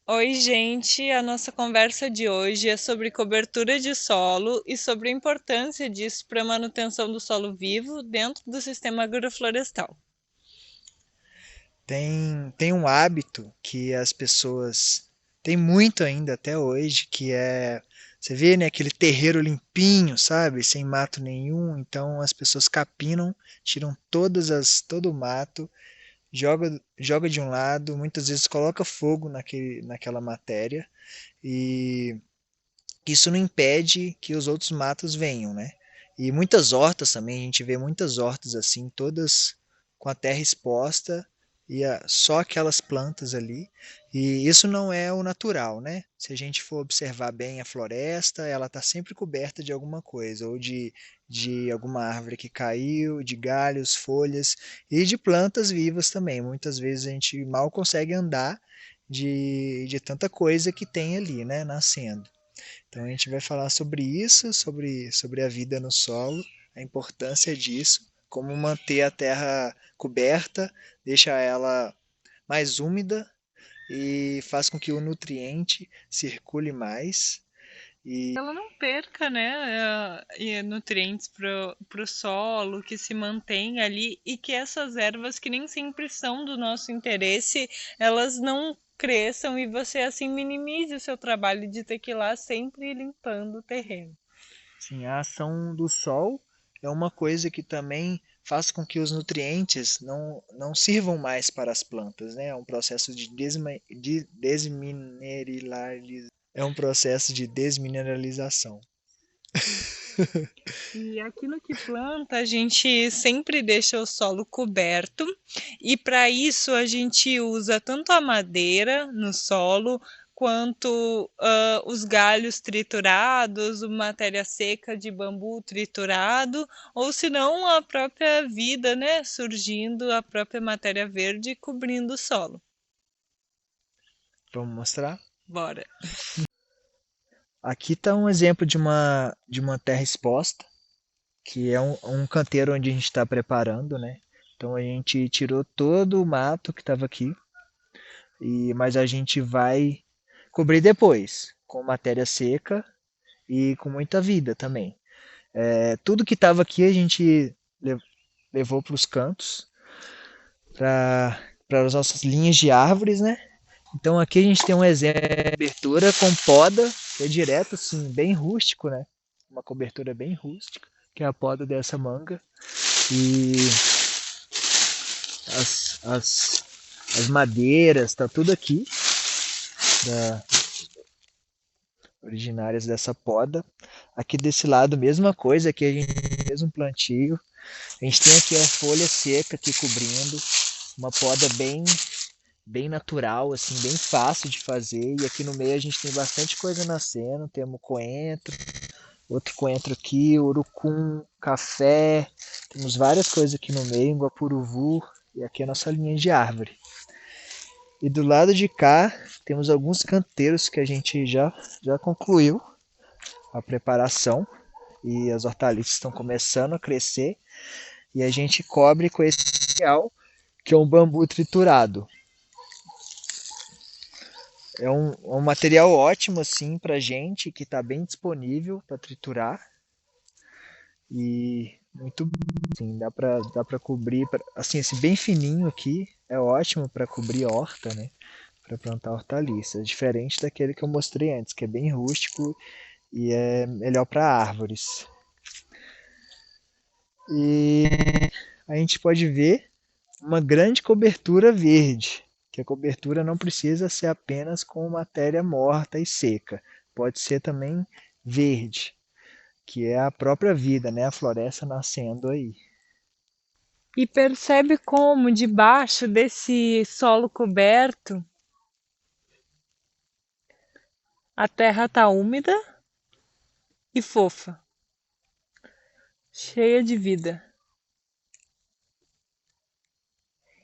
Oi, gente! A nossa conversa de hoje é sobre cobertura de solo e sobre a importância disso para a manutenção do solo vivo dentro do sistema agroflorestal. Tem um hábito que as pessoas têm muito ainda até hoje, que é, você vê, né, aquele terreiro limpinho, sabe, sem mato nenhum. Então as pessoas capinam, tiram todo o mato, joga de um lado, muitas vezes coloca fogo naquela matéria e isso não impede que os outros matos venham, né? E muitas hortas também, a gente vê muitas hortas assim, todas com a terra exposta e só aquelas plantas ali. E isso não é o natural, né? Se a gente for observar bem a floresta, ela está sempre coberta de alguma coisa, ou de alguma árvore que caiu, de galhos, folhas e de plantas vivas também. Muitas vezes a gente mal consegue andar de tanta coisa que tem ali, né, nascendo. Então a gente vai falar sobre isso, sobre a vida no solo, a importância disso, como manter a terra coberta, deixa ela mais úmida e faz com que o nutriente circule mais. E Ela não perca, né, nutrientes para o solo, que se mantenha ali e que essas ervas que nem sempre são do nosso interesse, elas não cresçam e você assim minimize o seu trabalho de ter que ir lá sempre limpando o terreno. sim, a ação do sol é uma coisa que também faz com que os nutrientes não sirvam mais para as plantas, né? É um processo de desmineralização. É um processo de desmineralização. E aquilo que planta, a gente sempre deixa o solo coberto, e para isso a gente usa tanto a madeira no solo, quanto os galhos triturados, matéria seca de bambu triturado, ou se não a própria vida, né, surgindo, a própria matéria verde cobrindo o solo. Vamos mostrar? Bora! Aqui está um exemplo de uma terra exposta, que é um canteiro onde a gente está preparando, né? Então a gente tirou todo o mato que estava aqui, mas a gente vai cobrir depois, com matéria seca e com muita vida também. Tudo que estava aqui a gente levou para os cantos, para as nossas linhas de árvores, né? Então aqui a gente tem um exemplo de cobertura com poda, que é direto assim, bem rústico, né? Uma cobertura bem rústica, que é a poda dessa manga. E as madeiras, tá tudo aqui, da, originárias dessa poda. Aqui desse lado, mesma coisa, aqui a gente fez um plantio. A gente tem aqui a folha seca aqui cobrindo, uma poda bem natural, assim, bem fácil de fazer. E aqui no meio a gente tem bastante coisa nascendo. Temos coentro, outro coentro aqui, urucum, café. Temos várias coisas aqui no meio, guapuruvu. E aqui é a nossa linha de árvore. E do lado de cá temos alguns canteiros que a gente já concluiu a preparação. E as hortaliças estão começando a crescer. E a gente cobre com esse material que é um bambu triturado. É um material ótimo assim para gente que está bem disponível para triturar e muito assim, dá para cobrir assim esse bem fininho aqui é ótimo para cobrir horta, né? Para plantar hortaliças, diferente daquele que eu mostrei antes, que é bem rústico e é melhor para árvores. E a gente pode ver uma grande cobertura verde, que a cobertura não precisa ser apenas com matéria morta e seca, pode ser também verde, que é a própria vida, né? A floresta nascendo aí. E percebe como debaixo desse solo coberto a terra está úmida e fofa, cheia de vida.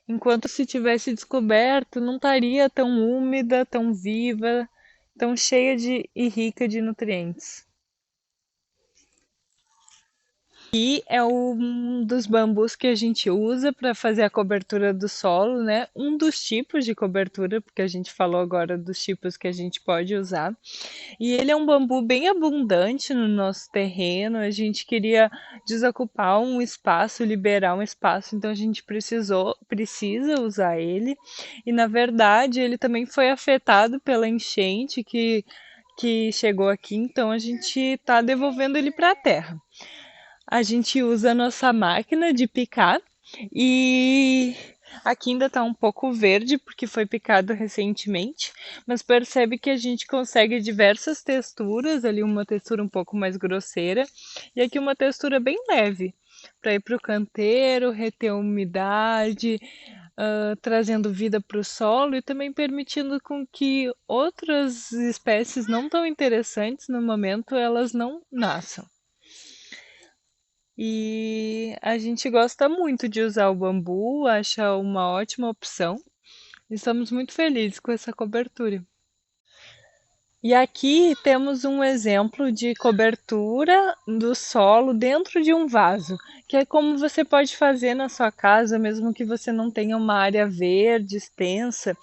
Enquanto se tivesse descoberto, não estaria tão úmida, tão viva, tão cheia de e rica de nutrientes. E é um dos bambus que a gente usa para fazer a cobertura do solo, né? Um dos tipos de cobertura, porque a gente falou agora dos tipos que a gente pode usar. E ele é um bambu bem abundante no nosso terreno. A gente queria desocupar um espaço, liberar um espaço, então a gente precisa usar ele. E na verdade, ele também foi afetado pela enchente que chegou aqui, então a gente está devolvendo ele para a terra. A gente usa a nossa máquina de picar e aqui ainda está um pouco verde porque foi picado recentemente, mas percebe que a gente consegue diversas texturas, ali uma textura um pouco mais grosseira e aqui uma textura bem leve para ir para o canteiro, reter a umidade, trazendo vida para o solo e também permitindo com que outras espécies não tão interessantes no momento elas não nasçam. E a gente gosta muito de usar o bambu, acha uma ótima opção. Estamos muito felizes com essa cobertura. E aqui temos um exemplo de cobertura do solo dentro de um vaso, que é como você pode fazer na sua casa, mesmo que você não tenha uma área verde extensa.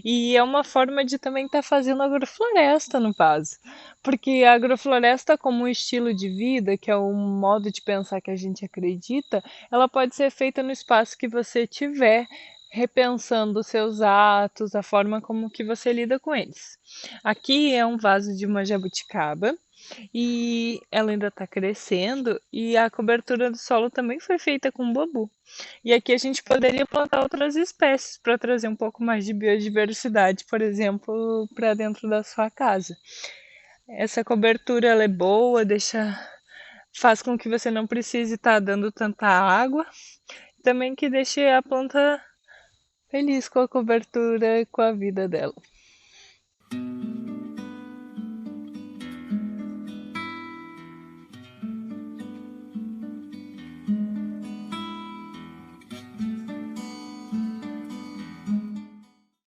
E é uma forma de também estar fazendo agrofloresta no vaso, porque a agrofloresta, como um estilo de vida, que é um modo de pensar que a gente acredita, ela pode ser feita no espaço que você tiver, repensando os seus atos, a forma como que você lida com eles. Aqui é um vaso de uma jabuticaba e ela ainda está crescendo e a cobertura do solo também foi feita com bambu. E aqui a gente poderia plantar outras espécies para trazer um pouco mais de biodiversidade, por exemplo, para dentro da sua casa. Essa cobertura ela é boa, faz com que você não precise estar dando tanta água, também que deixe a planta feliz com a cobertura e com a vida dela.